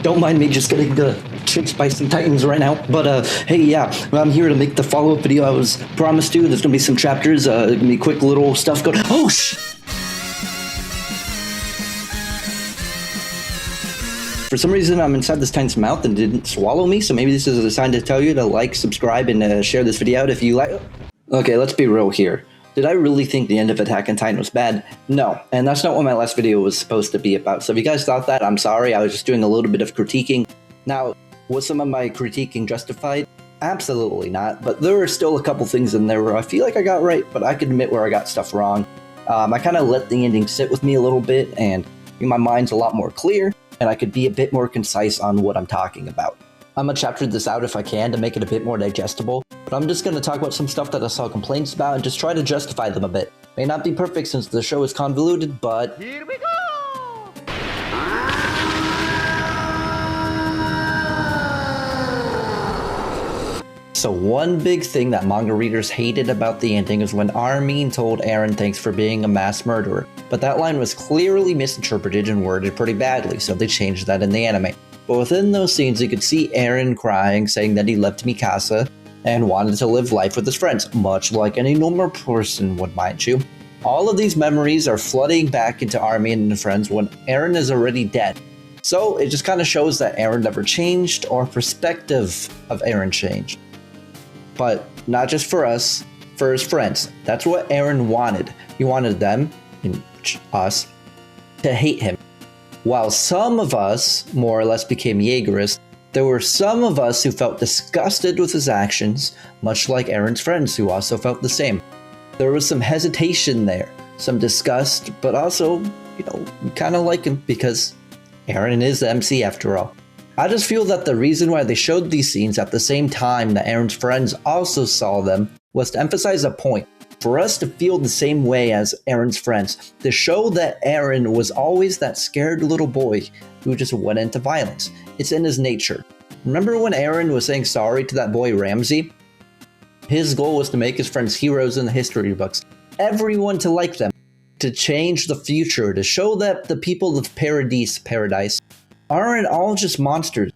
Don't mind me just getting chased by some titans right now. But hey, yeah, I'm here to make the follow-up video I was promised to. There's gonna be some chapters, gonna be quick little stuff going. Oh For some reason, I'm inside this titan's mouth and it didn't swallow me, so maybe this is a sign to tell you to like, subscribe, and share this video out if you like. Okay, let's be real here. Did I really think the end of Attack on Titan was bad? No, and that's not what my last video was supposed to be about. So if you guys thought that, I'm sorry. I was just doing a little bit of critiquing. Now, was some of my critiquing justified? Absolutely not, but there were still a couple things in there where I feel like I got right, but I could admit where I got stuff wrong. I kind of let the ending sit with me a little bit, and my mind's a lot more clear, and I could be a bit more concise on what I'm talking about. I'm gonna chapter this out if I can to make it a bit more digestible, but I'm just gonna talk about some stuff that I saw complaints about and just try to justify them a bit. May not be perfect since the show is convoluted, but here we go! So one big thing that manga readers hated about the ending is when Armin told Eren thanks for being a mass murderer, but that line was clearly misinterpreted and worded pretty badly, so they changed that in the anime. But within those scenes, you could see Eren crying, saying that he left Mikasa and wanted to live life with his friends, much like any normal person would, mind you. All of these memories are flooding back into Armin and friends when Eren is already dead. So it just kind of shows that Eren never changed, or perspective of Eren changed. But not just for us, for his friends. That's what Eren wanted. He wanted them, and us, to hate him. While some of us more or less became Jaegerists, there were some of us who felt disgusted with his actions, much like Eren's friends who also felt the same. There was some hesitation there, some disgust, but also, we kind of like him because Eren is the MC after all. I just feel that the reason why they showed these scenes at the same time that Eren's friends also saw them was to emphasize a point. For us to feel the same way as Eren's friends, to show that Eren was always that scared little boy who just went into violence. It's in his nature. Remember when Eren was saying sorry to that boy Ramsey? His goal was to make his friends heroes in the history books, everyone to like them, to change the future, to show that the people of paradise aren't all just monsters.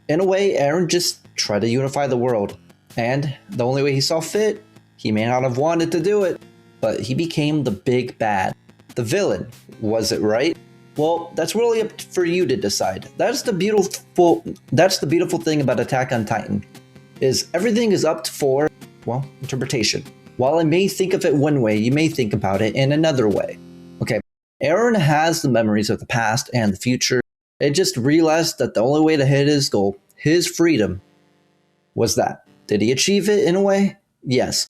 In a way, Eren just tried to unify the world, and the only way he saw fit, he may not have wanted to do it, but he became the big bad. The villain. Was it right? Well, that's really up for you to decide. That's the beautiful thing about Attack on Titan, is everything is up for, well, interpretation. While I may think of it one way, you may think about it in another way. Okay, Eren has the memories of the past and the future. It just realized that the only way to hit his goal, his freedom, was that. Did he achieve it in a way? Yes.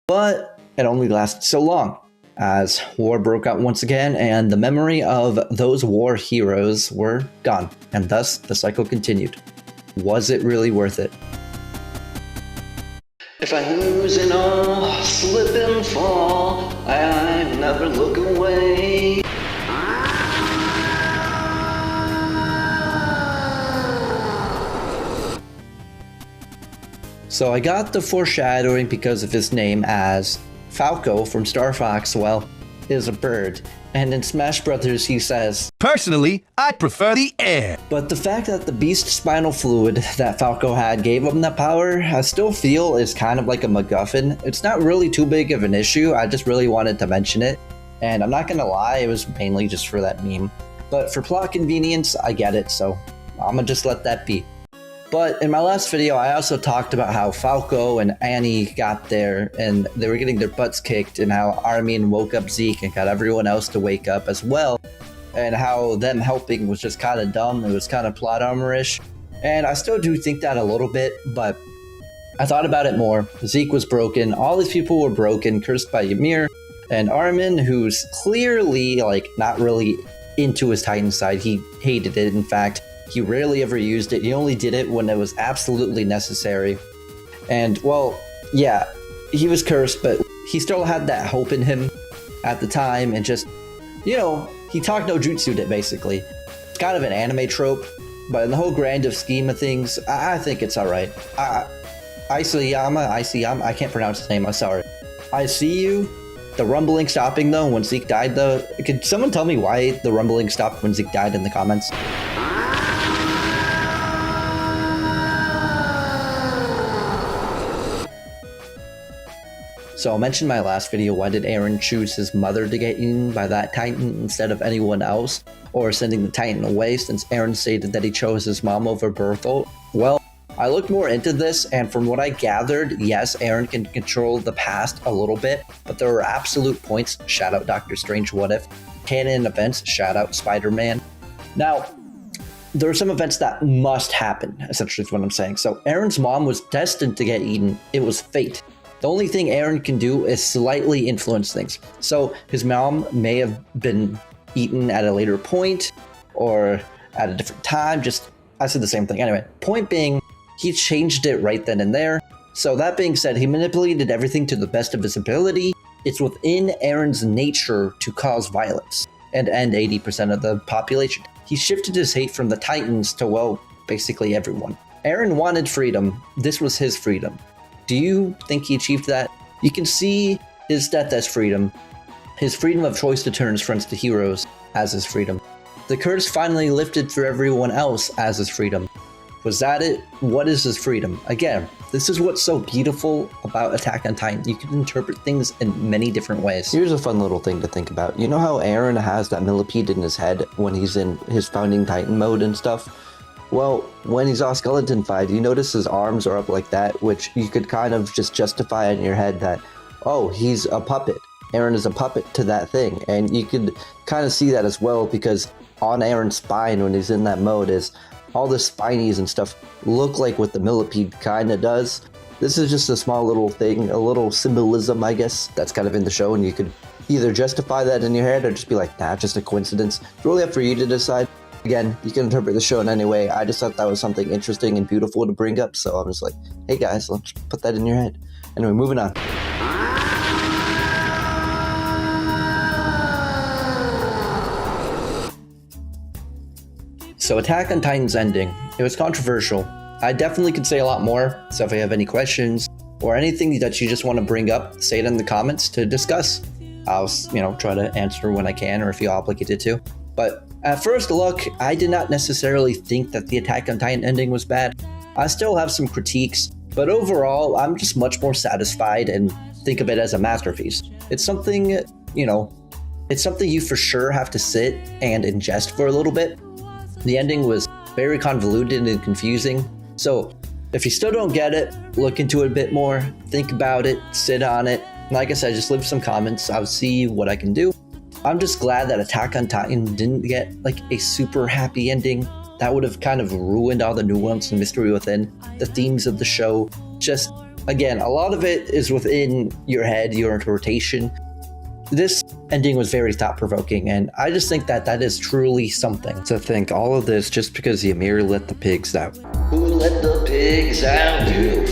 But it only lasted so long, as war broke out once again and the memory of those war heroes were gone, and thus the cycle continued. Was it really worth it? If I lose and all, slip and fall, I never look away. So I got the foreshadowing because of his name, as Falco from Star Fox, well, is a bird. And in Smash Brothers he says, "Personally, I prefer the air." But the fact that the beast spinal fluid that Falco had gave him that power, I still feel is kind of like a MacGuffin. It's not really too big of an issue, I just really wanted to mention it. And I'm not gonna lie, it was mainly just for that meme. But for plot convenience, I get it, so I'm gonna just let that be. But in my last video, I also talked about how Falco and Annie got there and they were getting their butts kicked, and how Armin woke up Zeke and got everyone else to wake up as well, and how them helping was just kind of dumb. It was kind of plot armor-ish, and I still do think that a little bit, but I thought about it more. Zeke was broken, all these people were broken, cursed by Ymir, and Armin, who's clearly not really into his Titan side, he hated it. In fact, he rarely ever used it. He only did it when it was absolutely necessary. And, well, yeah, he was cursed, but he still had that hope in him at the time, and just, he talked no jutsu'd it, basically. It's kind of an anime trope, but in the whole grand of scheme of things, I think it's alright. Isayama, I can't pronounce his name, I'm sorry. I see you. The rumbling stopping, though, when Zeke died, though. Could someone tell me why the rumbling stopped when Zeke died in the comments? So I mentioned in my last video, why did Eren choose his mother to get eaten by that Titan instead of anyone else, or sending the Titan away, since Eren stated that he chose his mom over Berthold? Well, I looked more into this, and from what I gathered, yes, Eren can control the past a little bit, but there are absolute points, shout out Doctor Strange What If, canon events, shout out Spider-Man. Now, there are some events that must happen, essentially is what I'm saying. So Eren's mom was destined to get eaten. It was fate. The only thing Eren can do is slightly influence things. So his mom may have been eaten at a later point or at a different time. I said the same thing. Anyway, point being, he changed it right then and there. So that being said, he manipulated everything to the best of his ability. It's within Eren's nature to cause violence and end 80% of the population. He shifted his hate from the Titans to, well, basically everyone. Eren wanted freedom. This was his freedom. Do you think he achieved that? You can see his death as freedom. His freedom of choice to turn his friends to heroes as his freedom. The curse finally lifted for everyone else as his freedom. Was that it? What is his freedom? Again, this is what's so beautiful about Attack on Titan. You can interpret things in many different ways. Here's a fun little thing to think about. You know how Eren has that millipede in his head when he's in his Founding Titan mode and stuff? Well, when he's all skeletonified, you notice his arms are up like that, which you could kind of just justify in your head that, oh, he's a puppet. Eren is a puppet to that thing. And you could kind of see that as well, because on Eren's spine when he's in that mode is all the spinies and stuff look like what the millipede kind of does. This is just a small little thing, a little symbolism, I guess, that's kind of in the show, and you could either justify that in your head or just be like, nah, just a coincidence. It's really up for you to decide. Again, you can interpret the show in any way. I just thought that was something interesting and beautiful to bring up, so I was like, hey guys, let's put that in your head. Anyway, moving on. So Attack on Titan's ending, it was controversial. I definitely could say a lot more, so if you have any questions or anything that you just want to bring up, say it in the comments to discuss. I'll, try to answer when I can or if you're obligated to. But at first look, I did not necessarily think that the Attack on Titan ending was bad. I still have some critiques, but overall, I'm just much more satisfied and think of it as a masterpiece. It's something, it's something you for sure have to sit and ingest for a little bit. The ending was very convoluted and confusing, so if you still don't get it, look into it a bit more, think about it, sit on it. Like I said, just leave some comments, I'll see what I can do. I'm just glad that Attack on Titan didn't get like a super happy ending. That would have kind of ruined all the nuance and mystery within the themes of the show. Just, again, a lot of it is within your head, your interpretation. This ending was very thought-provoking, and I just think that that is truly something. To think all of this just because Ymir let the pigs out. Who let the pigs out? You.